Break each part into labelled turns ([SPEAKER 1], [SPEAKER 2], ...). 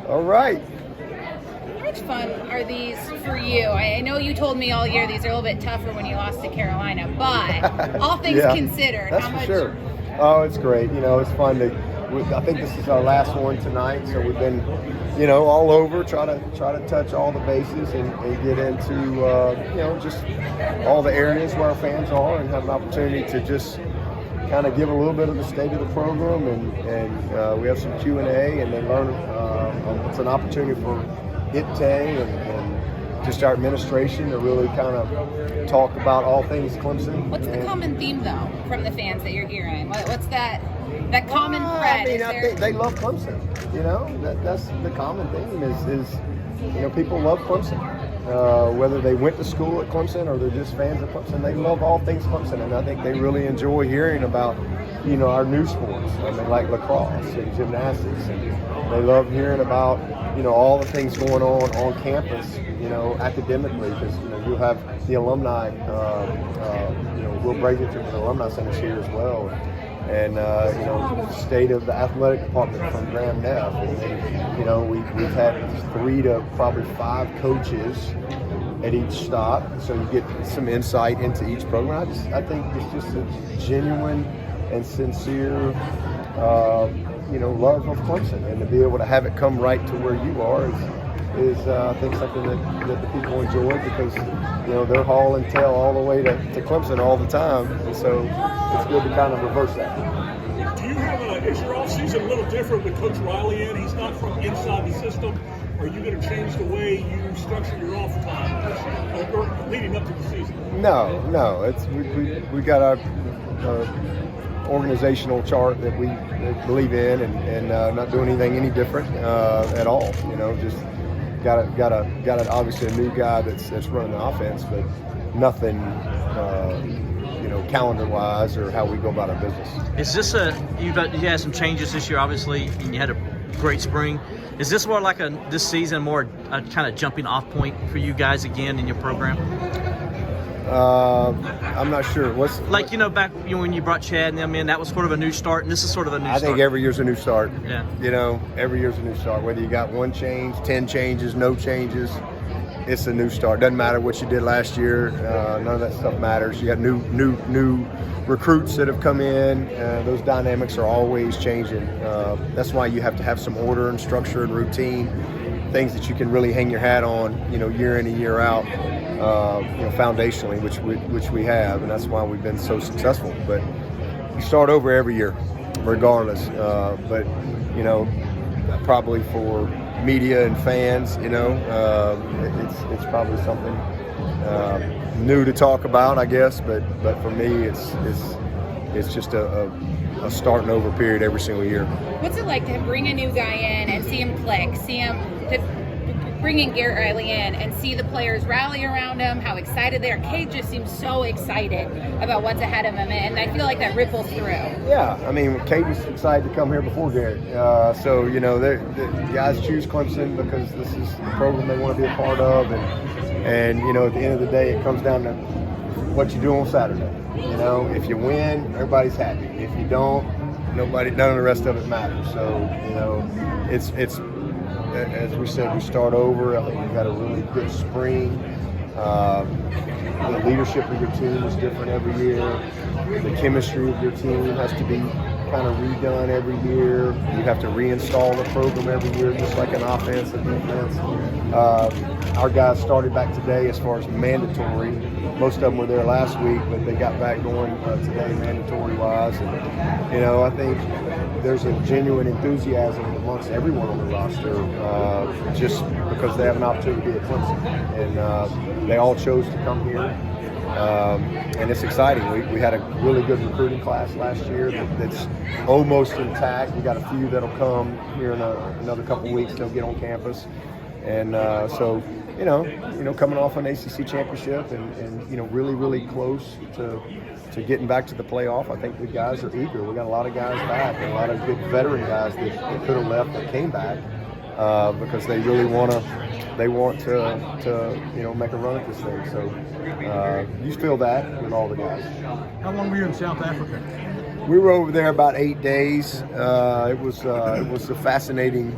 [SPEAKER 1] All right.
[SPEAKER 2] How much fun are these for you? I know you told me all year these are a little bit tougher when you lost to Carolina, but all things considered,
[SPEAKER 1] that's
[SPEAKER 2] how much?
[SPEAKER 1] For sure. Oh, it's great. It's fun to. I think this is our last one tonight, so we've been, all over, try to touch all the bases and get into, just all the areas where our fans are and have an opportunity to just kind of give a little bit of the state of the program, and we have some Q&A, and they learn. It's an opportunity for Ite and just our administration to really kind of talk about all things Clemson.
[SPEAKER 2] What's the common theme, though, from the fans that you're hearing? What's that common thread?
[SPEAKER 1] I think they love Clemson. That's the common theme is people love Clemson. Whether they went to school at Clemson or they're just fans of Clemson, they love all things Clemson, and I think they really enjoy hearing about our new sports. Like lacrosse and gymnastics, and they love hearing about all the things going on campus, academically, because you have the alumni, Will Bradenton from the Alumni Center here as well, and state of the athletic department from Graham Neff, and we've had 3 to probably 5 coaches at each stop, so you get some insight into each program. I think it's just a genuine and sincere love of Clemson, and to be able to have it come right to where you are is I think something that the people enjoy, because they're hauling tail all the way to Clemson all the time, and so it's good to kind of reverse that.
[SPEAKER 3] Do you have is your offseason a little different with Coach Riley in? He's not from inside the system. Are you going to change the way you structure your off time leading up to the season?
[SPEAKER 1] No. It's we got our organizational chart that we believe in, and not doing anything any different at all. Just got obviously a new guy that's running the offense, but nothing calendar wise or how we go about our business.
[SPEAKER 4] Is this you had some changes this year, obviously, and you had a great spring. Is this more like this season more a kind of jumping off point for you guys again in your program?
[SPEAKER 1] I'm not sure.
[SPEAKER 4] Back when you brought Chad and them in, that was sort of a new start, and this is sort of a new start.
[SPEAKER 1] I think every year's a new start.
[SPEAKER 4] Yeah.
[SPEAKER 1] Every year's a new start. Whether you got 1 change, 10 changes, no changes, it's a new start. Doesn't matter what you did last year. None of that stuff matters. You got new recruits that have come in. Those dynamics are always changing. That's why you have to have some order and structure and routine, things that you can really hang your hat on, year in and year out. Foundationally, which we have, and that's why we've been so successful. But you start over every year, regardless. But probably for media and fans, it's probably something new to talk about, I guess. But for me, it's just a starting over period every single year.
[SPEAKER 2] What's it like to bring a new guy in and see him click, bringing Garrett Riley in and see the players rally around him, how excited they are? Cade just seems so excited about what's ahead of him, and I feel like that ripples through.
[SPEAKER 1] Yeah, Cade was excited to come here before Garrett. So, the guys choose Clemson because this is the program they want to be a part of, and at the end of the day, it comes down to what you do on Saturday. If you win, everybody's happy. If you don't, none of the rest of it matters. So, it's as we said, we start over. I think we've got a really good spring. The leadership of your team is different every year. The chemistry of your team has to be kind of redone every year. You have to reinstall the program every year, just like an offense and defense. Our guys started back today as far as mandatory. Most of them were there last week, but they got back going today mandatory-wise. And, I think there's a genuine enthusiasm amongst everyone on the roster just because they have an opportunity to be at Clemson. And they all chose to come here. And it's exciting. We had a really good recruiting class last year that's almost intact. We got a few that'll come here in another couple of weeks. They'll get on campus. And so, coming off an ACC championship and really, really close to getting back to the playoff, I think the guys are eager. We got a lot of guys back and a lot of good veteran guys that could have left that came back because they really want to make a run at this thing. So you feel that with all the guys.
[SPEAKER 5] How long were you in South Africa?
[SPEAKER 1] We were over there about 8 days. It was a fascinating,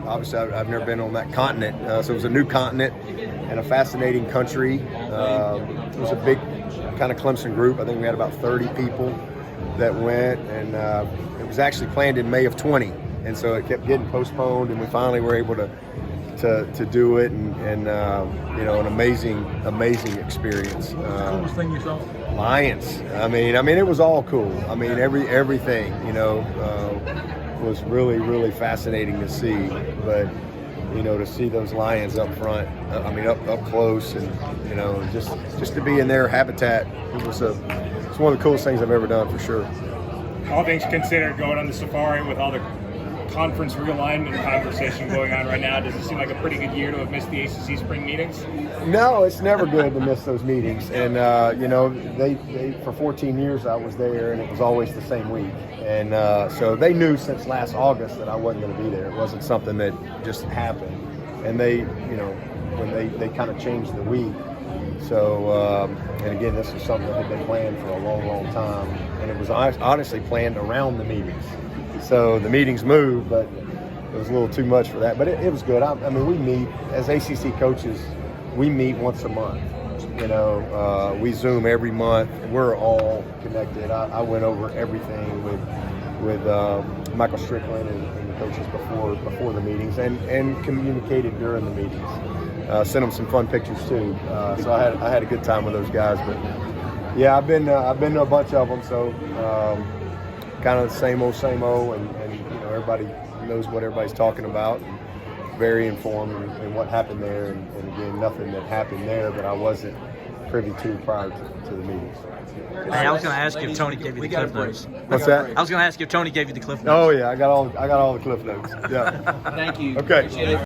[SPEAKER 1] obviously I've never been on that continent, so it was a new continent and a fascinating country. It was a big kind of Clemson group. I think we had about 30 people that went, and it was actually planned in May of 20, and so it kept getting postponed, and we finally were able to do it, and an amazing experience.
[SPEAKER 3] Coolest thing you saw?
[SPEAKER 1] Lions. I mean, it was all cool. I mean, everything, was really, really fascinating to see. But, to see those lions up front, up close, and, just to be in their habitat, it's one of the coolest things I've ever done, for sure.
[SPEAKER 5] All things considered, going on the safari with all the conference realignment conversation going on right now, does it seem like a pretty good year to have missed the ACC Spring Meetings?
[SPEAKER 1] No, it's never good to miss those meetings. And, they for 14 years I was there, and it was always the same week. And so they knew since last August that I wasn't going to be there. It wasn't something that just happened. And they, when they kind of changed the week. So, and again, this was something that had been planned for a long, long time. And it was honestly planned around the meetings. So the meetings moved, but it was a little too much for that. But it was good. We meet, as ACC coaches, we meet once a month. We Zoom every month. We're all connected. I went over everything with Michael Strickland and the coaches before the meetings, and communicated during the meetings. Sent them some fun pictures too. So I had a good time with those guys. But yeah, I've been to a bunch of them. So. Kind of the same old, and everybody knows what everybody's talking about. And very informed in what happened there, and again, nothing that happened there that I wasn't privy to prior to the meetings.
[SPEAKER 4] Hey, I was going to ask you if Tony gave you the cliff notes.
[SPEAKER 1] What's that?
[SPEAKER 4] I was going to ask you if Tony gave you the cliff notes.
[SPEAKER 1] Oh yeah, I got all the cliff notes. Yeah.
[SPEAKER 6] Thank you.
[SPEAKER 1] Okay.
[SPEAKER 6] Appreciate it.